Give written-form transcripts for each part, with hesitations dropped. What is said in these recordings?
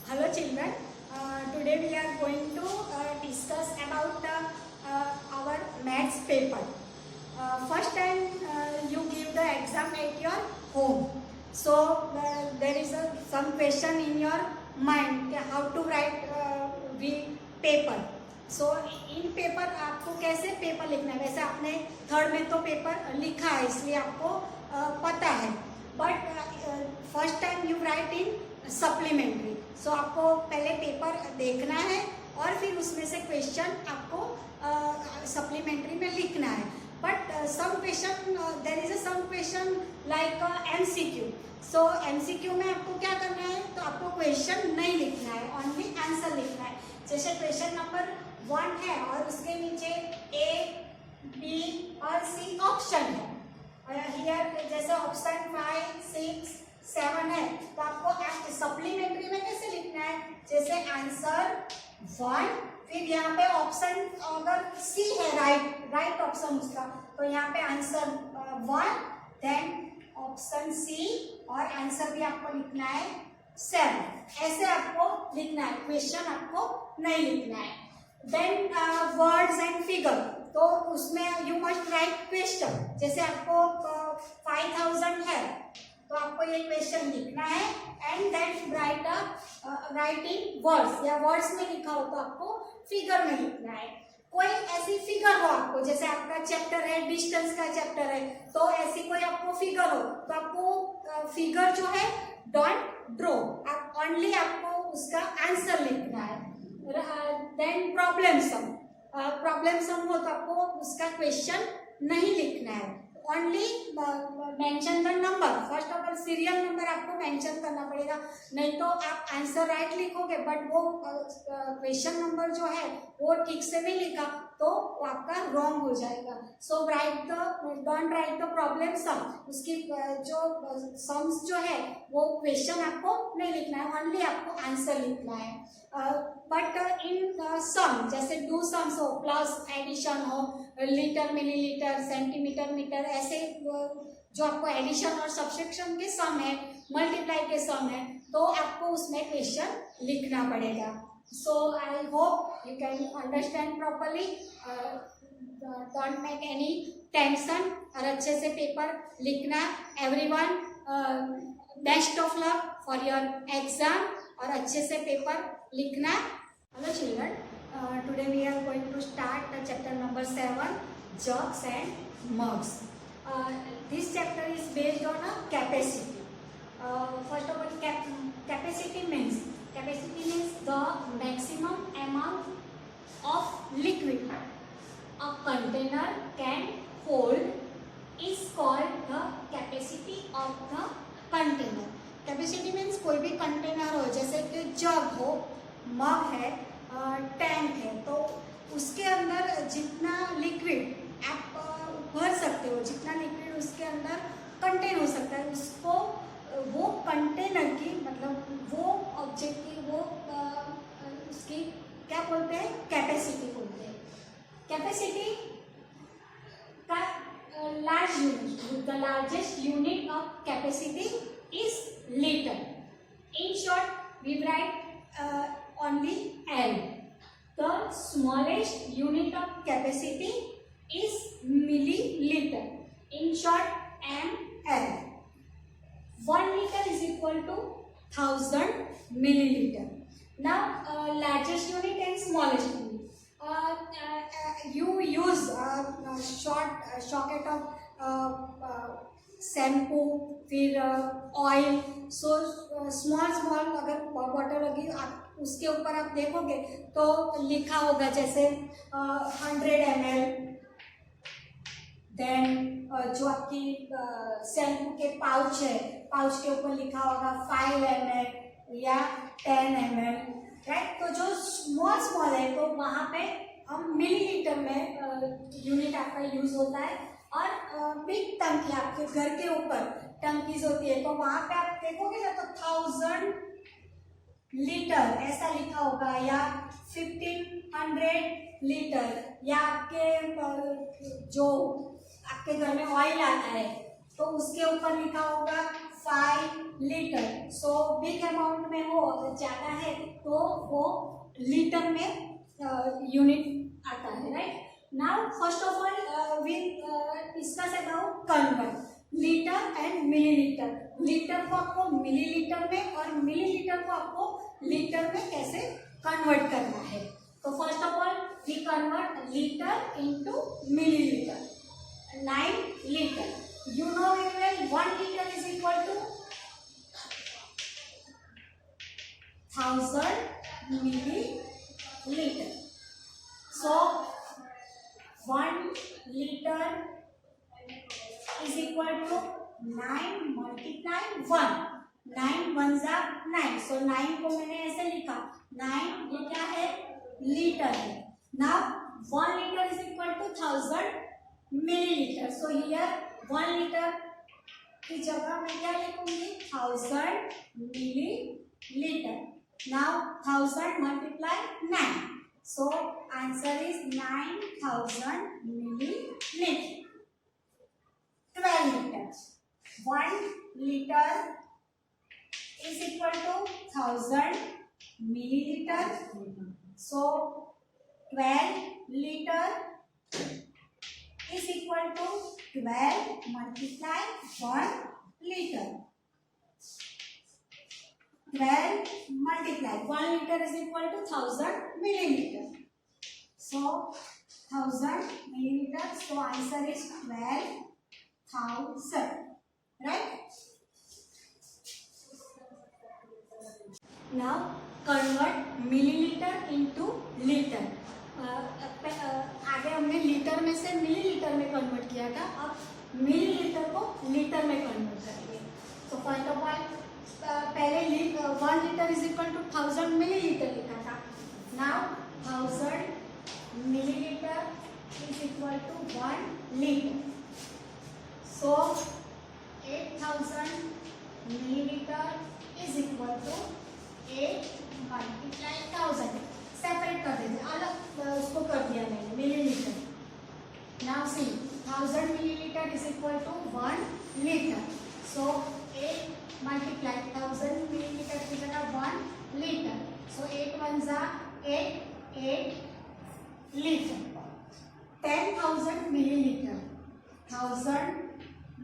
Hello children, today we are going to discuss about our maths paper. First time you give the exam at your home. So there is some question in your mind how to write paper. So in paper आपको कैसे paper लिखना है, वैसे आपने third में तो paper लिखा है इसलिए आपको पता है, but first time you write in supplementary. So आपको पहले पेपर देखना है और फिर उसमें से क्वेश्चन आपको सप्लीमेंट्री में लिखना है. But some question there is some question like MCQ. So MCQ में आपको क्या करना है, तो आपको क्वेश्चन नहीं लिखना है, ओनली आंसर लिखना है. जैसे क्वेश्चन नंबर 1 है और उसके नीचे ए, बी और सी ऑप्शन है. हियर जैसे ऑप्शन 5, 6, 7 है, तो आपको सप्लीमेंट्री में कैसे लिखना है, जैसे आंसर 1, फिर यहाँ पे ऑप्शन अगर सी है, राइट ऑप्शन उसका, तो यहाँ पे आंसर 1, देन ऑप्शन सी और आंसर भी आपको लिखना है 7. ऐसे आपको लिखना है, क्वेश्चन आपको नहीं लिखना है. देन वर्ड्स एंड फिगर, तो उसमें यू मस्ट राइट क्वेश्चन. जैसे आपको 5000 है तो आपको ये क्वेश्चन लिखना है and then write in words, या वर्ड्स में लिखा हो तो आपको फिगर में लिखना है. कोई ऐसी फिगर हो आपको, जैसे आपका चैप्टर है डिस्टेंस का चैप्टर है, तो ऐसी कोई आपको फिगर हो तो आपको फिगर जो है डोंट ड्रॉ, आप ओनली आपको उसका आंसर लिखना है. देन प्रॉब्लम सम हो तो आपको उसका क्वेश्चन नहीं लिखना है, only mention the number. First of all serial number आपको मेंशन करना पड़ेगा, नहीं तो आप आंसर राइट लिखोगे बट वो क्वेश्चन नंबर जो है वो ठीक से नहीं लिखा तो वो आपका रॉन्ग हो जाएगा. So don't write the problem sum, उसकी जो सम्स जो है वो क्वेश्चन आपको नहीं लिखना है, ओनली आपको आंसर लिखना है. बट इन सम, जैसे डू सम्स हो, प्लस एडिशन हो, लीटर मिलीलीटर सेंटीमीटर मीटर, ऐसे जो आपको एडिशन और सब्सट्रैक्शन के सम है, मल्टीप्लाई के सम है, तो आपको उसमें क्वेश्चन लिखना पड़ेगा. So I hope you can understand properly. Don't make any tension और अच्छे से पेपर लिखना. Everyone best of luck for your exam और अच्छे से पेपर लिखना. Hello children, today we are going to start the chapter number 7, jugs and mugs. This chapter is based on a capacity. First of all, capacity means the maximum amount of liquid a container can hold is called the capacity of the container. Capacity means कोई भी container हो, जैसे कि जग हो, मग है, tank है, तो उसके अंदर जितना लिक्विड आप भर सकते हो, जितना लिक्विड उसके अंदर कंटेन हो सकता है, उसको वो कंटेनर की, मतलब वो ऑब्जेक्ट की, वो उसकी क्या बोलते हैं, कैपेसिटी बोलते हैं. कैपेसिटी का large unit, the largest unit of capacity is liter. In short, we write only L. The smallest unit of capacity is milliliter. In short, ml. 1 liter is equal to 1000 milliliter. Now, largest unit and smallest unit. You use socket of shampoo, फिर oil. So small अगर bottle होगी, आप उसके ऊपर आप देखोगे तो लिखा होगा जैसे 100 ml. देन जो आपकी शैम्पू के पाउच है, पाउच के ऊपर लिखा होगा 5 ml या 10 ml, राइट. तो जो स्मॉल है तो वहाँ पे हम मिलीलीटर में यूनिट आपका यूज होता है. और बिग टंकी, आपके घर के ऊपर टंकीज होती है, तो वहां पे आप देखोगे ना तो 1000 लीटर ऐसा लिखा होगा, या 1500 लीटर, या आपके जो आपके घर में ऑयल आता है तो उसके ऊपर लिखा होगा 5 लीटर। सो बिग अमाउंट में वो अगर ज़्यादा है तो वो लीटर में यूनिट आता है, right. Now first of all we discuss about convert litre and millilitre. Litre को आपको मिलीलीटर में और मिलीलीटर को आपको लीटर में कैसे कन्वर्ट करना है। तो first of all we convert litre into millilitre. 9 litre, you know very well 1 liter is equal to 1000 milliliter. So 1 liter is equal to 9 multiply 1. 9 1 जा 9, so 9 को मैंने ऐसे लिखा, 9 ये क्या है, लीटर है। Now 1 liter is equal to 1000 milliliter. So here 1 liter की जगह मैं क्या लिखूंगी, 1000 milliliter. Now 1000 multiply 9. So answer is 9000 milliliter. 12 liters. 1 liter is equal to 1000 milliliter. So 12 liter is equal to 12 multiply 1 liter. 12 multiply 1 liter is equal to 1000 milliliter. So 1000 milliliter. So answer is 12,000. Right? Now convert milliliter into liter. आगे हमने litre में से millilitre में convert किया था, अब millilitre को litre में कन्वर्ट करेंगे। तो फर्स्ट ऑफ ऑल पहले 1 litre is equal to 1000 millilitre लिखा था। Now 1000 millilitre is equal to 1 litre. So 8000 millilitre is equal to 8 multiply 1000। Separate कर दीजिए, अलग उसको कर दिया मैंने, millilitre. Now see 1000 millilitre is equal to 1 litre. So 8 multiply 1000 millilitre की जगह 1 लीटर। सो 8 1 जा 8 8 litre. 10,000 millilitre, 1000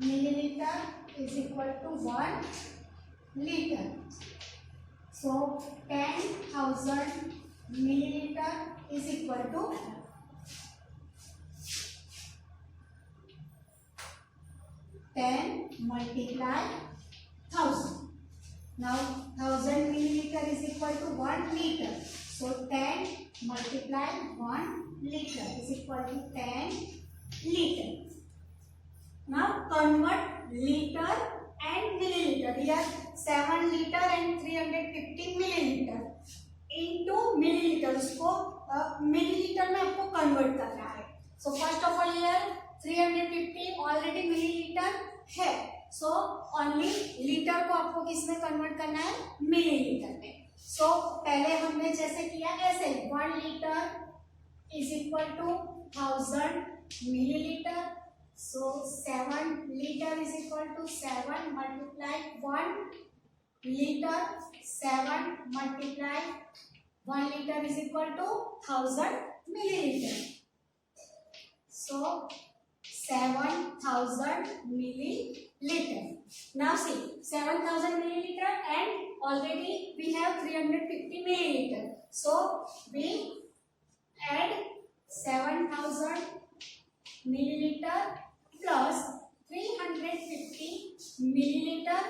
millilitre is equal to 1 litre. So 10,000 milliliter is equal to 10 multiply 1000. Now 1000 milliliter is equal to 1 liter. So 10 multiply 1 liter is equal to 10 liter. Now convert liter and milliliter. Here 7 liter and 350 milliliter into milliliter. उसको millilitre में आपको convert करना है। So first of all here 350 already millilitre है, so only litre को आपको किस में कन्वर्ट करना है, मिलीलीटर में। सो पहले हमने जैसे किया ऐसे 1 litre is equal to 1000 millilitre. So 7 litre is equal to 7 multiply 1 litre. 7 multiply 1 litre is equal to 1000 millilitre. So 7000 milliliter. Now see 7000 milliliter and already we have 350 milliliter. So we add 7000 milliliter plus 350 milliliter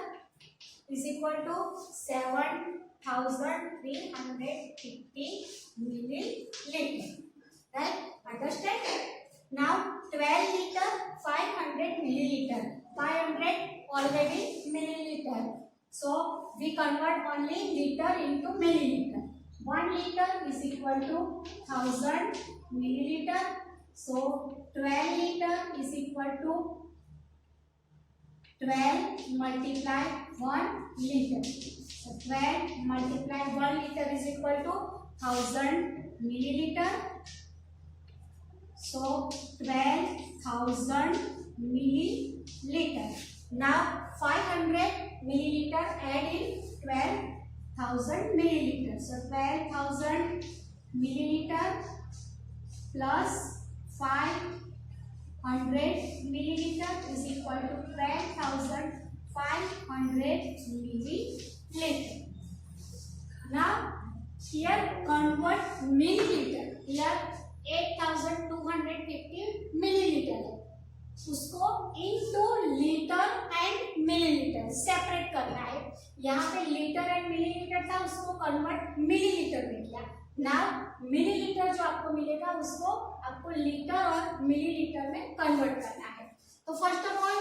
is equal to 7350 milliliter. Right? Understand? Now 12 liter 500 milliliter. 500 already milliliter. So we convert only liter into milliliter. 1 liter is equal to 1000 milliliter. So 12 liter is equal to 12 multiply 1 liter. So 12 multiply 1 liter is equal to 1000 milliliter. So 12,000 milliliter. Now 500 milliliter, add in 12,000 milliliter. So 12,000 milliliter plus 500 milliliter is equal to 12,500 milliliter. Now here convert milliliter. Here 8,250 milliliter है, उसको into liter and milliliter separate करना है. यहाँ पे litre and millilitre था, उसको convert millilitre में किया. नाउ मिलीलीटर जो आपको मिलेगा उसको आपको लीटर और मिलीलीटर में कन्वर्ट करना है. तो फर्स्ट ऑफ ऑल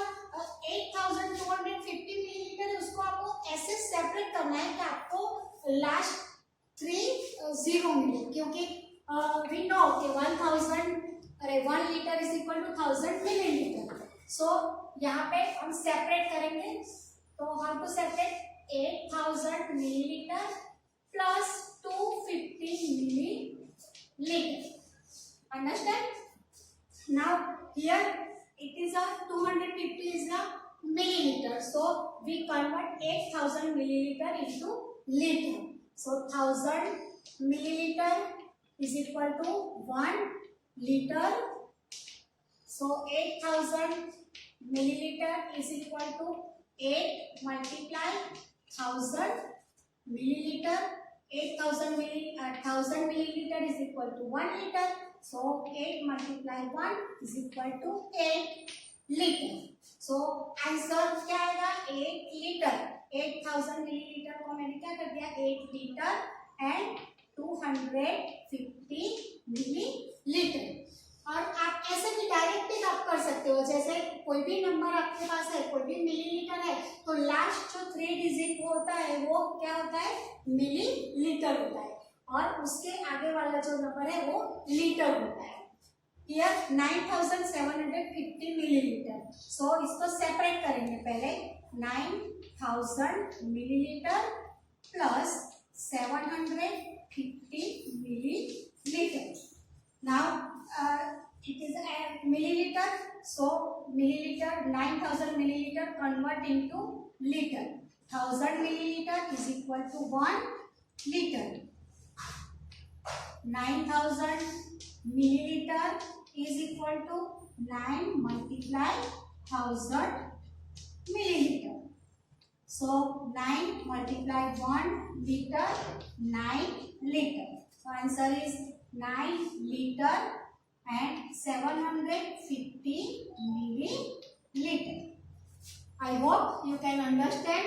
8,250 मिलीलीटर उसको आपको ऐसे सेपरेट करना है कि आपको लास्ट 3 जीरो मिले, क्योंकि वी नो कि 1 litre is equal to 1000 millilitre. So यहाँ पे हम सेपरेट करेंगे. तो how to separate 8,000 millilitre plus 250 milliliter. Understand? Now here it is a 250 is a milliliter. So we convert 8,000 milliliter into liter. So 1000 milliliter is equal to 1 liter. So 8,000 milliliter is equal to 8 multiply 1000 milliliter. 8,000 milliliter is equal to 1 liter. So 8 multiply 1 is equal to 8 liter. So answer क्या आएगा? 8 litre. 8,000 millilitre को मैंने क्या कर दिया? 8 litre and 250 millilitre. और आप ऐसे भी डायरेक्ट भी आप कर सकते हो. जैसे कोई भी नंबर आपके पास है, कोई भी मिलीलीटर है, तो लास्ट जो 3 डिजिट होता है वो क्या होता है? मिलीलीटर होता है, और उसके आगे वाला जो नंबर है वो लीटर होता है. Here 9,750 millilitre. सो इसको सेपरेट करेंगे. पहले 9,000 millilitre plus 750 millilitre. Now it is a milliliter. So milliliter 9,000 milliliter convert into liter. 1000 milliliter is equal to 1 liter. 9,000 milliliter is equal to 9 multiply 1000 milliliter. So 9 multiply 1 liter, 9 liter. So answer is 9 liter and 750 milliliter. I hope you can understand.